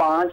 5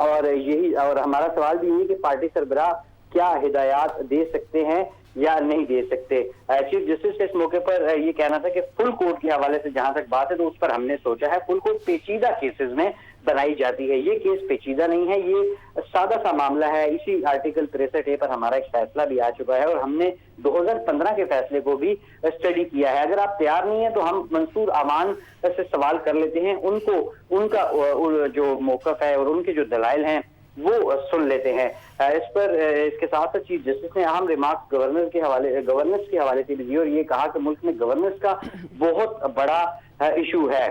اور ہمارا سوال بھی یہی کہ پارٹی سربراہ کیا ہدایات دے سکتے ہیں یا نہیں دے سکتے. چیف جسٹس کے اس موقع پر یہ کہنا تھا کہ فل کورٹ کے حوالے سے جہاں تک بات ہے تو اس پر ہم نے سوچا ہے فل کورٹ پیچیدہ کیسز میں بنائی جاتی ہے. یہ کیس پیچیدہ نہیں ہے, یہ سادہ سا معاملہ ہے. اسی آرٹیکل 63A پر ہمارا ایک فیصلہ بھی آ چکا ہے اور ہم نے 2015 کے فیصلے کو بھی اسٹڈی کیا ہے. اگر آپ تیار نہیں ہیں تو ہم منصور امان سے سوال کر لیتے ہیں, ان کا جو موقف ہے اور ان کے جو دلائل ہیں وہ سن لیتے ہیں. اس کے ساتھ چیف جسٹس نے اہم ریمارکس گورننس کے حوالے سے بھی دی اور یہ کہا کہ ملک میں گورننس کا بہت بڑا ایشو ہے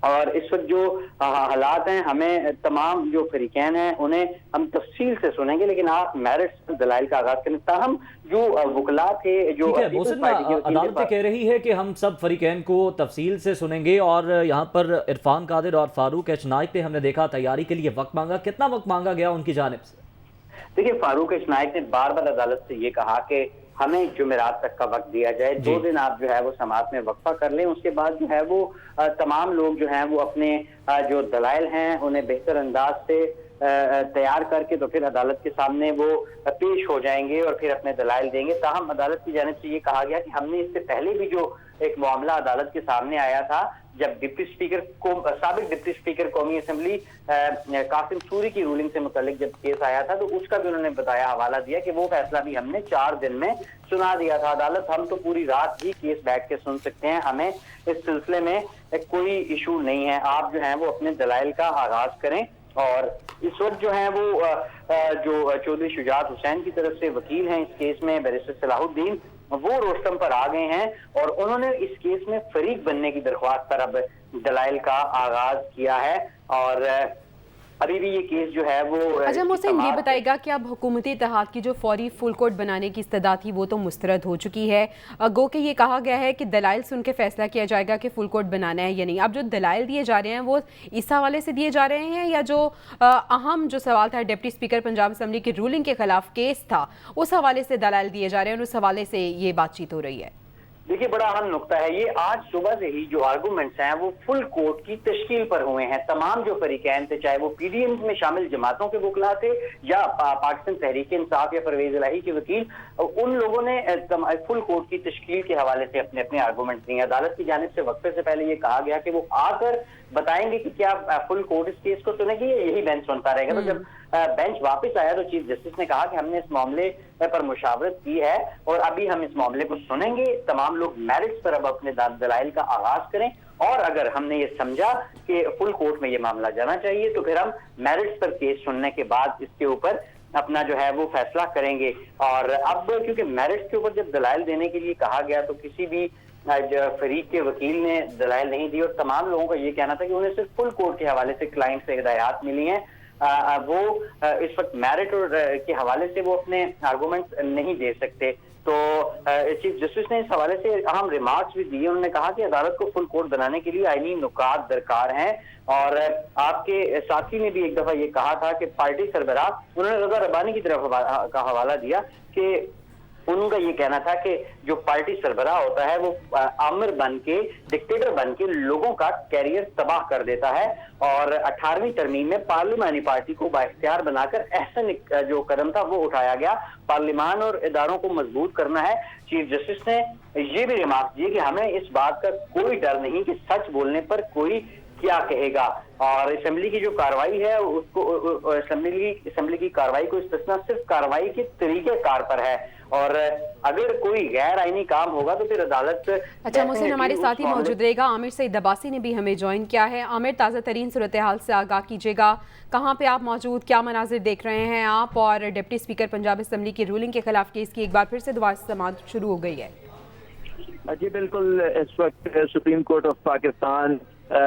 اور اس وقت جو حالات ہیں ہمیں تمام جو فریقین ہیں انہیں ہم تفصیل سے سنیں گے, لیکن آپ میرٹس دلائل کا آغاز کریں. تاہم جو وکلاء تھے جو عدالت کہہ رہی ہے کہ ہم سب فریقین کو تفصیل سے سنیں گے اور یہاں پر عرفان قادر اور فاروق ایچ نائک پہ ہم نے دیکھا تیاری کے لیے وقت مانگا. کتنا وقت مانگا گیا ان کی جانب سے؟ دیکھیے, فاروق ایچ نائک نے بار بار عدالت سے یہ کہا کہ ہمیں جمعرات تک کا وقت دیا جائے, 2 دن آپ جو ہے وہ سماعت میں وقفہ کر لیں, اس کے بعد جو ہے وہ تمام لوگ جو ہیں وہ اپنے جو دلائل ہیں انہیں بہتر انداز سے تیار کر کے تو پھر عدالت کے سامنے وہ پیش ہو جائیں گے اور پھر اپنے دلائل دیں گے. تاہم عدالت کی جانب سے یہ کہا گیا کہ ہم نے اس سے پہلے بھی جو ایک معاملہ عدالت کے سامنے آیا تھا جب سابق ڈپٹی اسپیکر قومی اسمبلی قاسم سوری کی رولنگ سے متعلق جب کیس آیا تھا تو اس کا بھی انہوں نے بتایا, حوالہ دیا کہ وہ فیصلہ بھی ہم نے 4 دن میں سنا دیا تھا. عدالت ہم تو پوری رات ہی کیس بیٹھ کے سن سکتے ہیں, ہمیں اس سلسلے میں کوئی ایشو نہیں ہے. آپ جو ہیں وہ اپنے دلائل کا آغاز کریں. اور اس وقت جو ہیں وہ جو چودھری شجاعت حسین کی طرف سے وکیل ہیں اس کیس میں بیرسٹر صلاح الدین, وہ روسٹم پر آ گئے ہیں اور انہوں نے اس کیس میں فریق بننے کی درخواست پر اب دلائل کا آغاز کیا ہے. اور ابھی بھی یہ کیس جو ہے وہ اچھا محسن, یہ بتائے گا کہ اب حکومتی اتحاد کی جو فوری فل کورٹ بنانے کی استدعا تھی وہ تو مسترد ہو چکی ہے, گو کہ یہ کہا گیا ہے کہ دلائل سن کے فیصلہ کیا جائے گا کہ فل کورٹ بنانا ہے یا نہیں. اب جو دلائل دیے جا رہے ہیں وہ اس حوالے سے دیے جا رہے ہیں یا جو اہم جو سوال تھا ڈپٹی اسپیکر پنجاب اسمبلی کی رولنگ کے خلاف کیس تھا اس حوالے سے دلائل دیے جا رہے ہیں اور اس حوالے سے یہ بات چیت ہو رہی ہے؟ دیکھیے, بڑا اہم نقطہ ہے یہ. آج صبح سے ہی جو آرگومنٹس ہیں وہ فل کورٹ کی تشکیل پر ہوئے ہیں. تمام جو فریقین تھے, چاہے وہ پی ڈی ایم میں شامل جماعتوں کے وکلاء تھے یا پاکستان تحریک انصاف یا پرویز الہی کے وکیل, ان لوگوں نے فل کورٹ کی تشکیل کے حوالے سے اپنے اپنے آرگومنٹس دیے. عدالت کی جانب سے وقفے سے پہلے یہ کہا گیا کہ وہ آ کر بتائیں گے کہ کیا فل کورٹ اس کیس کو سنے گی یا یہی بینچ سنتا رہے گا. تو جب بینچ واپس آیا تو چیف جسٹس نے کہا کہ ہم نے اس معاملے پر مشاورت کی ہے اور ابھی ہم اس معاملے کو سنیں گے. تمام لوگ میرٹس پر اب اپنے دلائل کا آغاز کریں اور اگر ہم نے یہ سمجھا کہ فل کورٹ میں یہ معاملہ جانا چاہیے تو پھر ہم میرٹس پر کیس سننے کے بعد اس کے اوپر اپنا جو ہے وہ فیصلہ کریں گے. اور اب کیونکہ میرٹس کے اوپر جب دلائل دینے کے لیے کہا گیا تو کسی بھی فریق کے وکیل نے دلائل نہیں دی اور تمام لوگوں کا یہ کہنا تھا کہ انہیں صرف فل کورٹ کے حوالے سے کلائنٹ سے ہدایات ملی ہیں. وہ اس وقت میرٹ کے حوالے سے وہ اپنے آرگومنٹس نہیں دے سکتے. تو چیف جسٹس نے اس حوالے سے اہم ریمارکس بھی دیے. انہوں نے کہا کہ عدالت کو فل کورٹ بنانے کے لیے آئینی نکات درکار ہیں. اور آپ کے ساتھی نے بھی ایک دفعہ یہ کہا تھا کہ پارٹی سربراہ, انہوں نے رضا ربانی کی طرف کا حوالہ دیا کہ ان کا یہ کہنا تھا کہ جو پارٹی سربراہ ہوتا ہے وہ آمر بن کے, ڈکٹیٹر بن کے لوگوں کا کیریئر تباہ کر دیتا ہے. اور 18ویں ترمیم میں پارلیمانی پارٹی کو بااختیار بنا کر احسن جو قدم تھا وہ اٹھایا گیا. پارلیمان اور اداروں کو مضبوط کرنا ہے. چیف جسٹس نے یہ بھی ریمارک دیے کہ ہمیں اس بات کا کوئی ڈر نہیں کہ سچ بولنے پر کوئی کیا کہے گا. اور اسمبلی کی جو کاروائی ہے اس کو اسمبلی کی کاروائی کو استثنا صرف کاروائی کے طریقہ کار پر ہے اور اگر کوئی غیر آئینی کام ہوگا تو پھر عدالت. اچھا محسن, ہمارے ساتھ ہی موجود رہے گا عامر سعید عباسی نے بھی ہمیں جوائن کیا ہے. عامر, تازہ ترین صورتحال سے آگاہ کیجیے گا, کہاں پہ آپ موجود, کیا مناظر دیکھ رہے ہیں آپ, اور ڈپٹی اسپیکر پنجاب اسمبلی کی رولنگ کے خلاف کیس کی ایک بار پھر سے دوبارہ سماعت شروع ہو گئی ہے؟ جی بالکل, اس وقت سپریم کورٹ آف پاکستان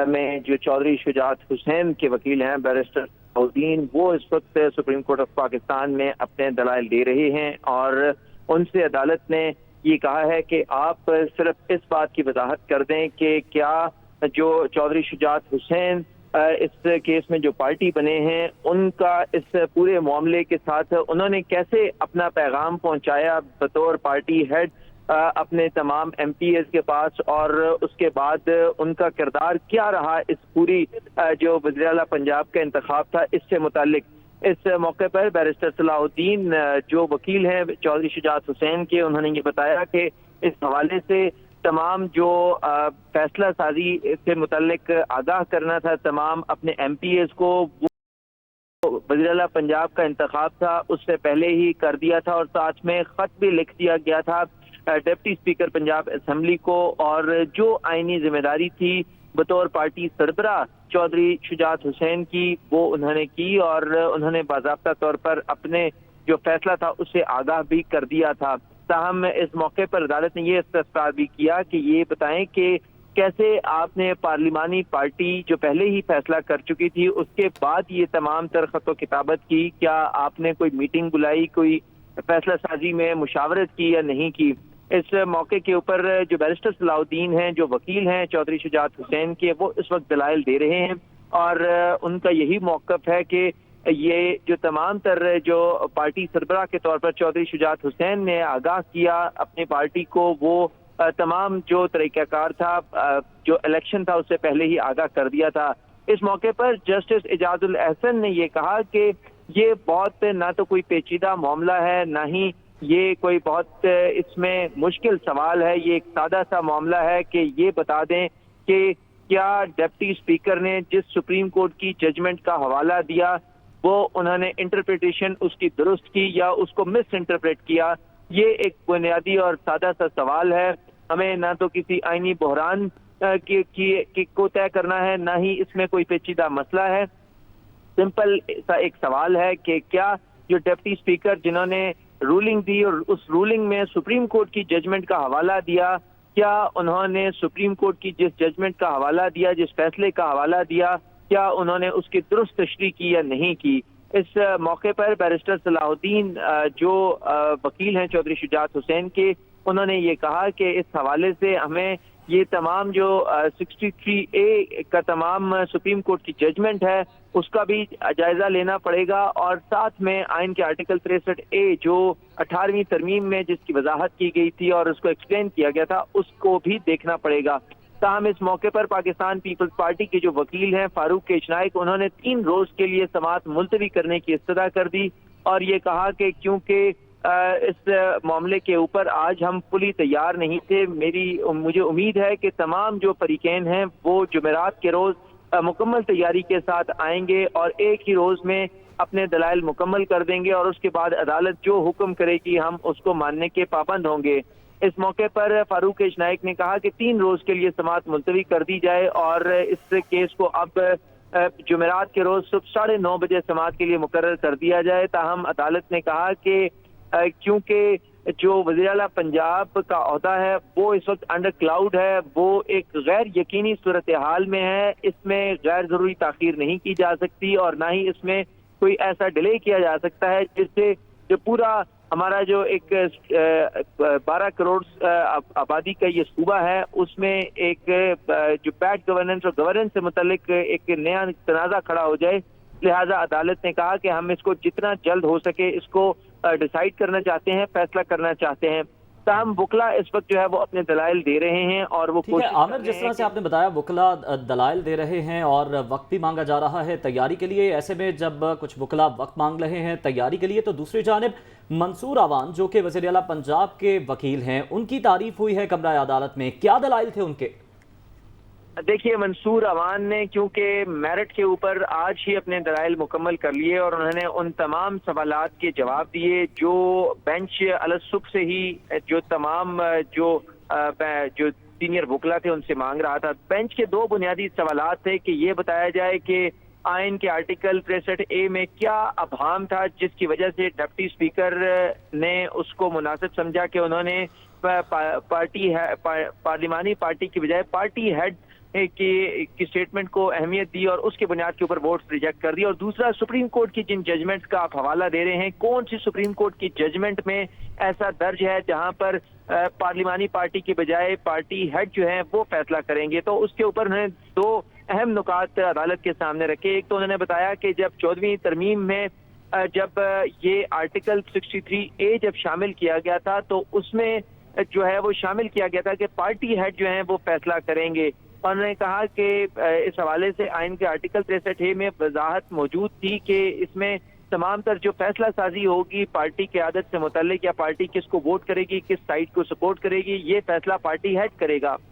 میں جو چودھری شجاعت حسین کے وکیل ہیں بیرسٹر الدین, وہ اس وقت سپریم کورٹ آف پاکستان میں اپنے دلائل دے رہے ہیں اور ان سے عدالت نے یہ کہا ہے کہ آپ صرف اس بات کی وضاحت کر دیں کہ کیا جو چودھری شجاعت حسین اس کیس میں جو پارٹی بنے ہیں ان کا اس پورے معاملے کے ساتھ انہوں نے کیسے اپنا پیغام پہنچایا بطور پارٹی ہیڈ اپنے تمام ایم پی ایز کے پاس، اور اس کے بعد ان کا کردار کیا رہا اس پوری جو وزیر اعلیٰ پنجاب کا انتخاب تھا اس سے متعلق۔ اس موقع پر بیرسٹر صلاح الدین جو وکیل ہیں چودھری شجاعت حسین کے، انہوں نے یہ بتایا کہ اس حوالے سے تمام جو فیصلہ سازی سے متعلق آگاہ کرنا تھا تمام اپنے ایم پی ایز کو، وہ وزیر اعلیٰ پنجاب کا انتخاب تھا اس سے پہلے ہی کر دیا تھا، اور ساتھ میں خط بھی لکھ دیا گیا تھا ڈپٹی اسپیکر پنجاب اسمبلی کو، اور جو آئینی ذمہ داری تھی بطور پارٹی سربراہ چودھری شجاعت حسین کی وہ انہوں نے کی، اور انہوں نے باضابطہ طور پر اپنے جو فیصلہ تھا اسے آگاہ بھی کر دیا تھا۔ تاہم اس موقع پر عدالت نے یہ استفسار بھی کیا کہ یہ بتائیں کہ کیسے آپ نے پارلیمانی پارٹی جو پہلے ہی فیصلہ کر چکی تھی اس کے بعد یہ تمام تر خط و کتابت کی، کیا آپ نے کوئی میٹنگ بلائی، کوئی فیصلہ سازی میں مشاورت کی یا نہیں کی؟ اس موقع کے اوپر جو بیرسٹر صلاح الدین ہیں جو وکیل ہیں چودھری شجاعت حسین کے، وہ اس وقت دلائل دے رہے ہیں، اور ان کا یہی موقف ہے کہ یہ جو تمام تر جو پارٹی سربراہ کے طور پر چودھری شجاعت حسین نے آگاہ کیا اپنی پارٹی کو، وہ تمام جو طریقہ کار تھا جو الیکشن تھا اس سے پہلے ہی آگاہ کر دیا تھا۔ اس موقع پر جسٹس اعجاز الاحسن نے یہ کہا کہ یہ بہت نہ تو کوئی پیچیدہ معاملہ ہے، نہ ہی یہ کوئی بہت اس میں مشکل سوال ہے، یہ ایک سادہ سا معاملہ ہے کہ یہ بتا دیں کہ کیا ڈپٹی اسپیکر نے جس سپریم کورٹ کی ججمنٹ کا حوالہ دیا وہ انہوں نے انٹرپریٹیشن اس کی درست کی یا اس کو مس انٹرپریٹ کیا؟ یہ ایک بنیادی اور سادہ سا سوال ہے۔ ہمیں نہ تو کسی آئینی بحران کو طے کرنا ہے، نہ ہی اس میں کوئی پیچیدہ مسئلہ ہے۔ سمپل سا ایک سوال ہے کہ کیا جو ڈپٹی اسپیکر جنہوں نے رولنگ دی اور اس رولنگ میں سپریم کورٹ کی ججمنٹ کا حوالہ دیا، کیا انہوں نے سپریم کورٹ کی جس ججمنٹ کا حوالہ دیا، جس فیصلے کا حوالہ دیا، کیا انہوں نے اس کی درست تشریح کی یا نہیں کی؟ اس موقع پر بیرسٹر صلاح الدین جو وکیل ہیں چودھری شجاعت حسین کے، انہوں نے یہ کہا کہ اس حوالے سے ہمیں یہ تمام جو 63A کا تمام سپریم کورٹ کی ججمنٹ ہے اس کا بھی جائزہ لینا پڑے گا، اور ساتھ میں آئین کے آرٹیکل 63A جو 18ویں ترمیم میں جس کی وضاحت کی گئی تھی اور اس کو ایکسپلین کیا گیا تھا اس کو بھی دیکھنا پڑے گا۔ تاہم اس موقع پر پاکستان پیپلز پارٹی کے جو وکیل ہیں فاروق کیشنائک، انہوں نے 3 روز کے لیے سماعت ملتوی کرنے کی استدعا کر دی، اور یہ کہا کہ کیونکہ اس معاملے کے اوپر آج ہم فلی تیار نہیں تھے، مجھے امید ہے کہ تمام جو فریقین ہیں وہ جمعرات کے روز مکمل تیاری کے ساتھ آئیں گے اور ایک ہی روز میں اپنے دلائل مکمل کر دیں گے، اور اس کے بعد عدالت جو حکم کرے گی ہم اس کو ماننے کے پابند ہوں گے۔ اس موقع پر فاروق کیشنائک نے کہا کہ 3 روز کے لیے سماعت ملتوی کر دی جائے، اور اس کیس کو اب جمعرات کے روز صبح 9:30 بجے سماعت کے لیے مقرر کر دیا جائے۔ تاہم عدالت نے کہا کہ کیونکہ جو وزیر اعلیٰ پنجاب کا عہدہ ہے وہ اس وقت انڈر کلاؤڈ ہے، وہ ایک غیر یقینی صورتحال میں ہے، اس میں غیر ضروری تاخیر نہیں کی جا سکتی، اور نہ ہی اس میں کوئی ایسا ڈیلے کیا جا سکتا ہے جس سے جو پورا ہمارا جو ایک 12 کروڑ آبادی کا یہ صوبہ ہے اس میں ایک جو بیڈ گورننس اور گورننس سے متعلق ایک نیا تنازع کھڑا ہو جائے۔ لہذا عدالت نے کہا کہ ہم اس کو جتنا جلد ہو سکے اس کو ڈیسائیڈ کرنا چاہتے ہیں، فیصلہ کرنا چاہتے ہیں۔ تاہم وکلا اس وقت جو ہے وہ اپنے دلائل دے رہے ہیں، اور وہ عامر جس طرح سے آپ نے بتایا وکلا دلائل دے رہے ہیں اور وقت بھی مانگا جا رہا ہے تیاری کے لیے، ایسے میں جب کچھ وکلا وقت مانگ رہے ہیں تیاری کے لیے تو دوسری جانب منصور اعوان جو کہ وزیر اعلیٰ پنجاب کے وکیل ہیں ان کی تعریف ہوئی ہے کمرہ عدالت میں، کیا دلائل تھے ان کے؟ دیکھیے منصور اعوان نے کیونکہ میرٹ کے اوپر آج ہی اپنے دلائل مکمل کر لیے اور انہوں نے ان تمام سوالات کے جواب دیے جو بینچ الصبح سے ہی جو تمام جو سینئر وکلا تھے ان سے مانگ رہا تھا۔ بینچ کے 2 بنیادی سوالات تھے کہ یہ بتایا جائے کہ آئین کے آرٹیکل 63A میں کیا ابہام تھا جس کی وجہ سے ڈپٹی اسپیکر نے اس کو مناسب سمجھا کہ انہوں نے پارلیمانی پارٹی کی بجائے پارٹی ہیڈ کی سٹیٹمنٹ کو اہمیت دی اور اس کے بنیاد کے اوپر ووٹس ریجیکٹ کر دی۔ اور دوسرا سپریم کورٹ کی جن ججمنٹس کا آپ حوالہ دے رہے ہیں کون سی سپریم کورٹ کی ججمنٹ میں ایسا درج ہے جہاں پر پارلیمانی پارٹی کے بجائے پارٹی ہیڈ جو ہیں وہ فیصلہ کریں گے۔ تو اس کے اوپر انہوں نے 2 اہم نکات عدالت کے سامنے رکھے۔ ایک تو انہوں نے بتایا کہ جب 14ویں ترمیم میں جب یہ آرٹیکل 63A جب شامل کیا گیا تھا تو اس میں جو ہے وہ شامل کیا گیا تھا کہ پارٹی ہیڈ جو ہیں وہ فیصلہ کریں گے. اور انہوں نے کہا کہ اس حوالے سے آئین کے آرٹیکل 63A میں وضاحت موجود تھی کہ اس میں تمام تر جو فیصلہ سازی ہوگی پارٹی قیادت سے متعلق یا پارٹی کس کو ووٹ کرے گی، کس سائڈ کو سپورٹ کرے گی، یہ فیصلہ پارٹی ہیڈ کرے گا.